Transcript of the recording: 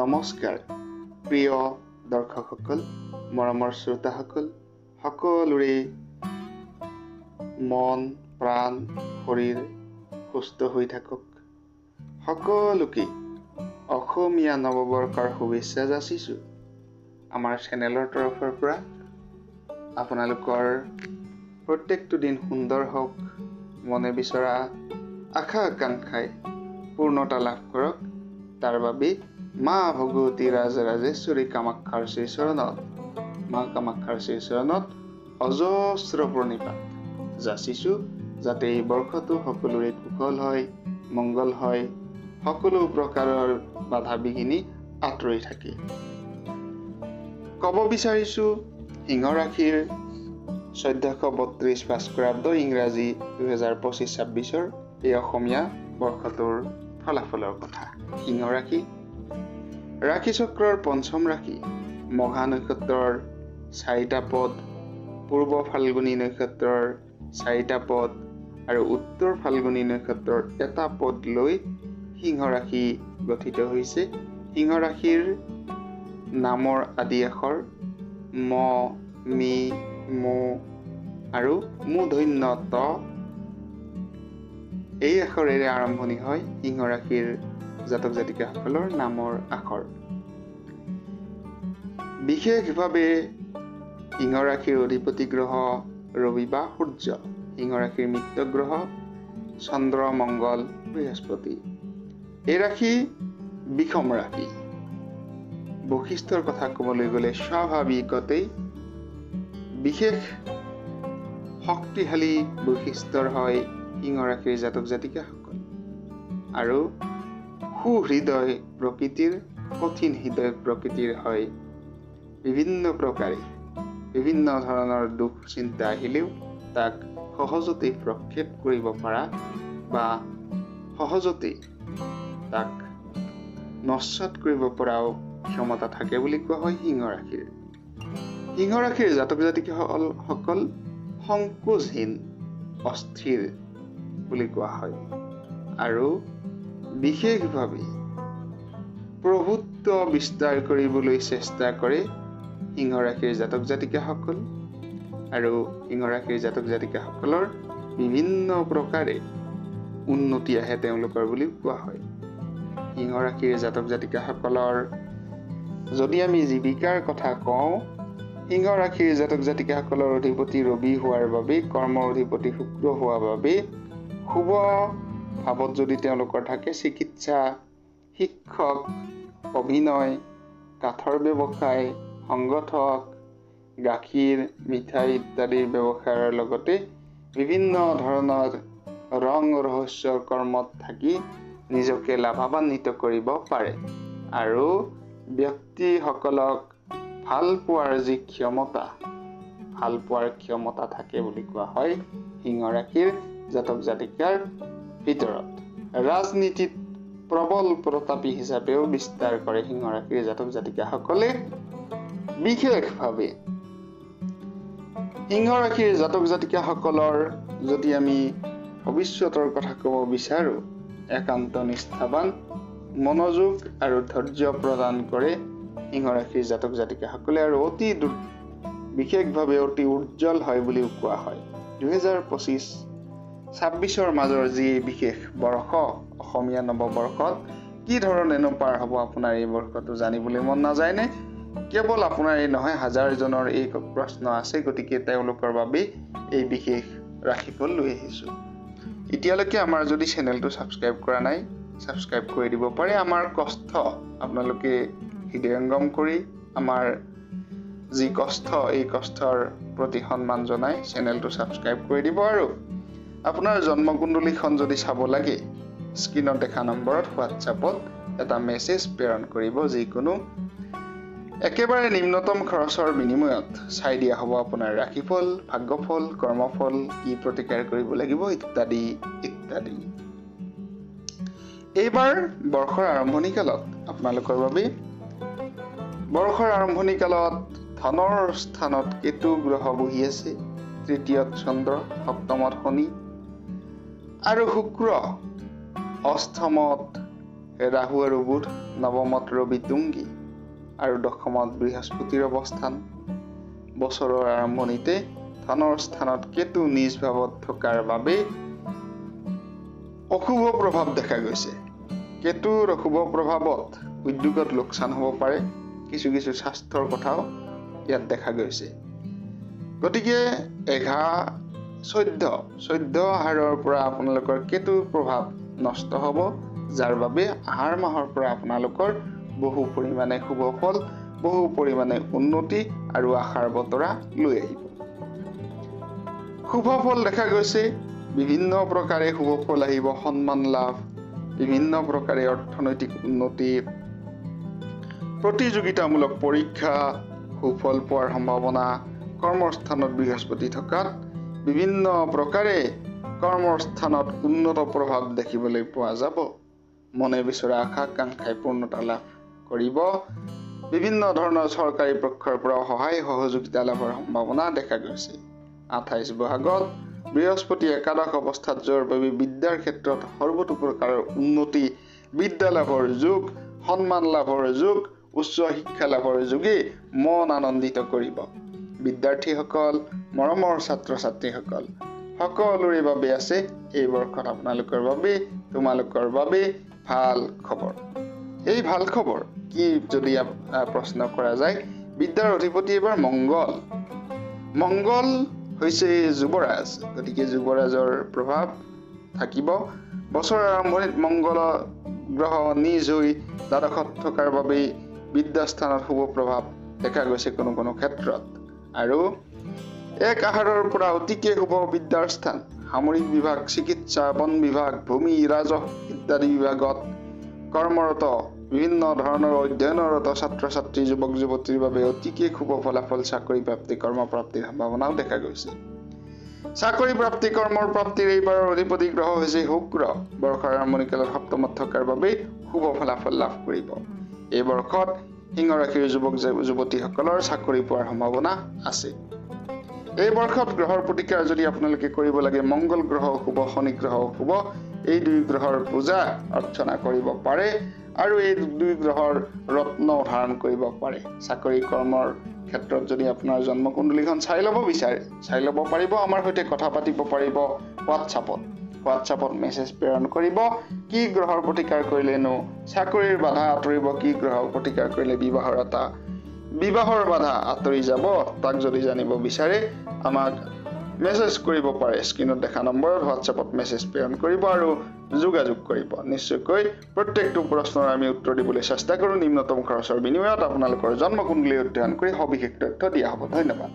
নমস্কাৰ প্ৰিয় দৰ্শকসকল, মৰমৰ শ্ৰোতাসকল, সকলোৰে মন, প্ৰাণ, শৰীৰ সুস্থ হৈ থাকক। সকলোকে অসমীয়া নৱবৰ্ষৰ শুভেচ্ছা যাচিছোঁ। আমাৰ চেনেলৰ তৰফৰ পৰা আপোনালোকৰ প্ৰত্যেকটো দিন সুন্দৰ হওক, মনে বিচৰা আশা আকাংক্ষাই পূৰ্ণতা লাভ কৰক। তাৰ বাবে মা ভগৱতী ৰাজৰাজেশ্বৰী কামাখ্যাৰ শ্ৰীচৰণত অজস্ৰ প্ৰণিপাত যাচিছোঁ, যাতে এই বৰ্ষটো সকলোৰে কুশল হয়, মংগল হয়, সকলো প্ৰকাৰৰ বাধা বিঘিনি আঁতৰি থাকে। ক'ব বিচাৰিছোঁ সিংহ ৰাশিৰ 1432 ভাস্কৰাব্দ ইংৰাজী 2025-26 এই অসমীয়া বৰ্ষটোৰ ফলাফলৰ কথা। সিংহ ৰাশি ৰাশি চক্ৰৰ পঞ্চম ৰাশি, মঘা নক্ষত্ৰৰ 4টা পদ, পূৰ্ব ফাল্গুনী নক্ষত্ৰৰ 4টা পদ আৰু উত্তৰ ফাল্গুনী নক্ষত্ৰৰ 1টা পদ লৈ সিংহ ৰাশি গঠিত হৈছে। সিংহ ৰাশিৰ নামৰ আদি আখৰ ম, মি, মো আৰু মূৰ্ধন্য ত এই আখৰেৰে আৰম্ভণি হয় সিংহ ৰাশিৰ জাতক জাতিকাসকলৰ নামৰ আখৰ। বিশেষভাৱে সিংহ ৰাশিৰ অধিপতি গ্ৰহ ৰবি বা সূৰ্য, সিংহ ৰাশিৰ মিত্ৰ গ্ৰহ চন্দ্ৰ, মংগল, বৃহস্পতি। এই ৰাশি বিষম ৰাশি। বৈশিষ্ট্যৰ কথা ক'বলৈ গ'লে স্বাভাৱিকতেই বিশেষ শক্তিশালী বৈশিষ্ট্যৰ হয় সিংহ ৰাশিৰ জাতক জাতিকাসকল আৰু সুহৃদয় প্ৰকৃতিৰ, কঠিন হৃদয় প্ৰকৃতিৰ হয়। বিভিন্ন প্ৰকাৰে বিভিন্ন ধৰণৰ দুখ চিন্তা আহিলেও তাক সহজতে প্ৰক্ষেপ কৰিব পৰা বা সহজতে তাক নস্যাৎ কৰিব পৰাও ক্ষমতা থাকে বুলি কোৱা হয় সিংহ ৰাশিৰ। সিংহ ৰাশিৰ জাতক জাতিকাসকল সংকোচহীন, অস্থিৰ বুলি কোৱা হয় আৰু বিশেষভাৱে প্ৰভুত্ব বিস্তাৰ কৰিবলৈ চেষ্টা কৰে সিংহ ৰাশিৰ জাতক জাতিকাসকল আৰু সিংহ ৰাশিৰ জাতক জাতিকাসকলৰ বিভিন্ন প্ৰকাৰে উন্নতি আহে তেওঁলোকৰ বুলি কোৱা হয়। সিংহ ৰাশিৰ জাতক জাতিকাসকলৰ যদি আমি জীৱিকাৰ কথা কওঁ, সিংহ ৰাশিৰ জাতক জাতিকাসকলৰ অধিপতি ৰবি হোৱাৰ বাবে, কৰ্মৰ অধিপতি শুক্ৰ হোৱাৰ বাবে শুভ ভাৱত যদি তেওঁলোকৰ থাকে চিকিৎসা, শিক্ষক, অভিনয়, কাঠৰ ব্যৱসায়, সংগঠক, গাখীৰ, মিঠাই ইত্যাদিৰ ব্যৱসায়ৰ লগতে বিভিন্ন ধৰণৰ ৰং ৰহস্যৰ কৰ্মত থাকি নিজকে লাভান্বিত কৰিব পাৰে আৰু ব্যক্তিসকলক ভাল পোৱাৰ ক্ষমতা থাকে বুলি কোৱা হয় সিংহ ৰাশিৰ জাতক জাতিকাৰ ভিতৰত। ৰাজনীতিত প্ৰবল প্ৰতাপী হিচাপেও বিস্তাৰ কৰে সিংহ ৰাশিৰ জাতক জাতিকাসকলে। বিশেষভাৱে সিংহ ৰাশিৰ জাতক জাতিকাসকলৰ যদি আমি ভৱিষ্যতৰ কথা ক'ব বিচাৰো, একান্ত নিষ্ঠাবান, মনোযোগ আৰু ধৈৰ্য প্ৰদান কৰে সিংহ ৰাশিৰ জাতক জাতিকাসকলে আৰু বিশেষভাৱে অতি উজ্জ্বল হয় বুলিও কোৱা হয়। 2025-26 মাজৰ যি বিশেষ বৰ্ষ, অসমীয়া নৱবৰ্ষত কি ধৰণেনো পাৰ হ'ব আপোনাৰ এই বৰ্ষটো জানিবলৈ মন নাযায়নে? কেৱল আপোনাৰ এই নহয়, হাজাৰজনৰ এই প্ৰশ্ন আছে, গতিকে তেওঁলোকৰ বাবে এই বিশেষ ৰাশিফল লৈ আহিছোঁ। এতিয়ালৈকে আমাৰ যদি চেনেলটো ছাবস্ক্ৰাইব কৰা নাই, ছাবস্ক্ৰাইব কৰি দিব পাৰে। আমাৰ কষ্ট আপোনালোকে হৃদয়ংগম কৰি আমাৰ যি কষ্ট, এই কষ্টৰ প্ৰতি সন্মান জনাই চেনেলটো ছাবস্ক্ৰাইব কৰি দিব। আৰু আপোনাৰ জন্মকুণ্ডলীখন যদি চাব লাগে, স্ক্ৰীনত দেখা নম্বৰত হোৱাটছআপত এটা মেছেজ প্ৰেৰণ কৰিব। যিকোনো একেবাৰে নিম্নতম খৰচৰ বিনিময়ত চাই দিয়া হ'ব আপোনাৰ ৰাশিফল, ভাগ্যফল, কৰ্মফল, কি প্ৰতিকাৰ কৰিব লাগিব ইত্যাদি ইত্যাদি। এইবাৰ বৰ্ষৰ আৰম্ভণি কালত আপোনালোকৰ বাবে ধনৰ স্থানত কেতু গ্ৰহ বহি আছে, তৃতীয়ত চন্দ্ৰ, সপ্তমত শনি আৰু শুক্ৰ, অষ্টমত ৰাহু আৰু বুধ, নৱমত ৰবি তুংগী আৰু দশমত বৃহস্পতিৰ অৱস্থান। বছৰৰ আৰম্ভণিতে ধনৰ স্থানত কেতু নিজ ভাৱত থকাৰ বাবে অশুভ প্ৰভাৱ দেখা গৈছে। কেতুৰ অশুভ প্ৰভাৱত উদ্যোগত লোকচান হ'ব পাৰে। কিছু কিছু স্বাস্থ্যৰ কথাও ইয়াত দেখা গৈছে। গতিকে 14 আহাৰৰ পৰা আপোনালোকৰ কেতুৰ প্ৰভাৱ নষ্ট হ'ব, যাৰ বাবে আহাৰ মাহৰ পৰা আপোনালোকৰ বহু পৰিমাণে শুভ ফল, বহু পৰিমাণে উন্নতি আৰু আশাৰ বতৰা লৈ আহিব। শুভ ফল দেখা গৈছে, বিভিন্ন প্ৰকাৰে শুভ ফল আহিব। সন্মান লাভ, বিভিন্ন প্ৰকাৰে অৰ্থনৈতিক উন্নতি, প্ৰতিযোগিতামূলক পৰীক্ষা, সুফল পোৱাৰ সম্ভাৱনা। কৰ্মস্থানত বৃহস্পতি থকাত বিভিন্ন প্ৰকাৰে কৰ্মস্থানত উন্নত প্ৰভাৱ দেখিবলৈ পোৱা যাব। মনে বিচৰা আশা-আকাংক্ষাই পূৰ্ণতা লাভ কৰিব। বিভিন্ন ধৰণৰ চৰকাৰী পক্ষৰ পৰা সহায় সহযোগিতা লাভৰ সম্ভাৱনা দেখা গৈছে। 28 বহাগত বৃহস্পতি একাদশ অৱস্থাত যোৱাৰ বাবে বিদ্যাৰ ক্ষেত্ৰত সৰ্বতো প্ৰকাৰৰ উন্নতি, বিদ্যা লাভৰ যুগ, সন্মান লাভৰ যুগ, উচ্চ শিক্ষা লাভৰ যোগে মন আনন্দিত কৰিব। বিদ্যাৰ্থীসকল, মৰমৰ ছাত্ৰ-ছাত্ৰীসকল, সকলোৰে বাবে আছে এই বৰ্ষত আপোনালোকৰ বাবে, তোমালোকৰ বাবে ভাল খবৰ। এই ভাল খবৰ কি যদি প্ৰশ্ন কৰা যায়, বিদ্যাৰ অধিপতি এবাৰ মংগল। মংগল হৈছে যুৱৰাজ, গতিকে যুৱৰাজৰ প্ৰভাৱ থাকিব। বছৰৰ আৰম্ভণিত মংগল গ্ৰহ নিজ হৈ দ্বাদশত থকাৰ বাবে বিদ্যাস্থানত শুভ প্ৰভাৱ দেখা গৈছে কোনো কোনো ক্ষেত্ৰত। আৰু 1 আহাৰৰ পৰা অতিকে শুভ বিদ্যাৰ স্থান। সামৰিক বিভাগ, চিকিৎসা, বন বিভাগ, ভূমি, ৰাজহ ইত্যাদি বিভাগত কৰ্মৰত, বিভিন্ন ধৰণৰ অধ্যয়নৰত ছাত্ৰ-ছাত্ৰী, যুৱক-যুৱতীৰ বাবে অতিকে শুভ ফলাফল, চাকৰি প্ৰাপ্তি, কৰ্ম প্ৰাপ্তিৰ সম্ভাৱনাও দেখা গৈছে। চাকৰি প্ৰাপ্তি, কৰ্মৰ প্ৰাপ্তিৰ এইবাৰৰ অধিপতি গ্ৰহ হৈছে শুক্ৰ। বৰ্ষৰ আৰম্ভণিকালত সপ্তমত থকাৰ বাবে শুভ ফলাফল লাভ কৰিব। এই বৰ্ষত সিংহ ৰাশিৰ যুৱক-যুৱতীসকলৰ চাকৰি পোৱাৰ সম্ভাৱনা আছে। এই বৰ্ষত গ্ৰহৰ প্ৰতিকাৰ যদি আপোনালোকে কৰিব লাগে, মংগল গ্ৰহ শুভ, শনি গ্ৰহ শুভ, এই 2 গ্ৰহৰ পূজা অৰ্চনা কৰিব পাৰে আৰু এই 2 গ্ৰহৰ ৰত্ন ধাৰণ কৰিব পাৰে। চাকৰি কৰ্মৰ ক্ষেত্ৰত যদি আপোনাৰ জন্মকুণ্ডলীখন চাই ল'ব বিচাৰে, চাই ল'ব পাৰিব। আমাৰ সৈতে কথা পাতিব পাৰিব হোৱাটছআপত মেছেজ প্ৰেৰণ কৰিব। কি গ্ৰহৰ প্ৰতিকাৰ কৰিলেনো চাকৰিৰ বাধা আঁতৰিব, কি গ্ৰহৰ প্ৰতিকাৰ কৰিলে বিবাহৰ বাধা আঁতৰি যাব, তাক যদি জানিব বিচাৰে আমাক মেছেজ কৰিব পাৰে। স্ক্ৰীনত দেখা নম্বৰত হোৱাটছআপত মেছেজ প্ৰেৰণ কৰিব আৰু যোগাযোগ কৰিব। নিশ্চয়কৈ প্ৰত্যেকটো প্ৰশ্নৰ আমি উত্তৰ দিবলৈ চেষ্টা কৰোঁ। নিম্নতম খৰচৰ বিনিময়ত আপোনালোকৰ জন্মকুণ্ডলী অধ্যয়ন কৰি সবিশেষ তথ্য দিয়া হ'ব। ধন্যবাদ।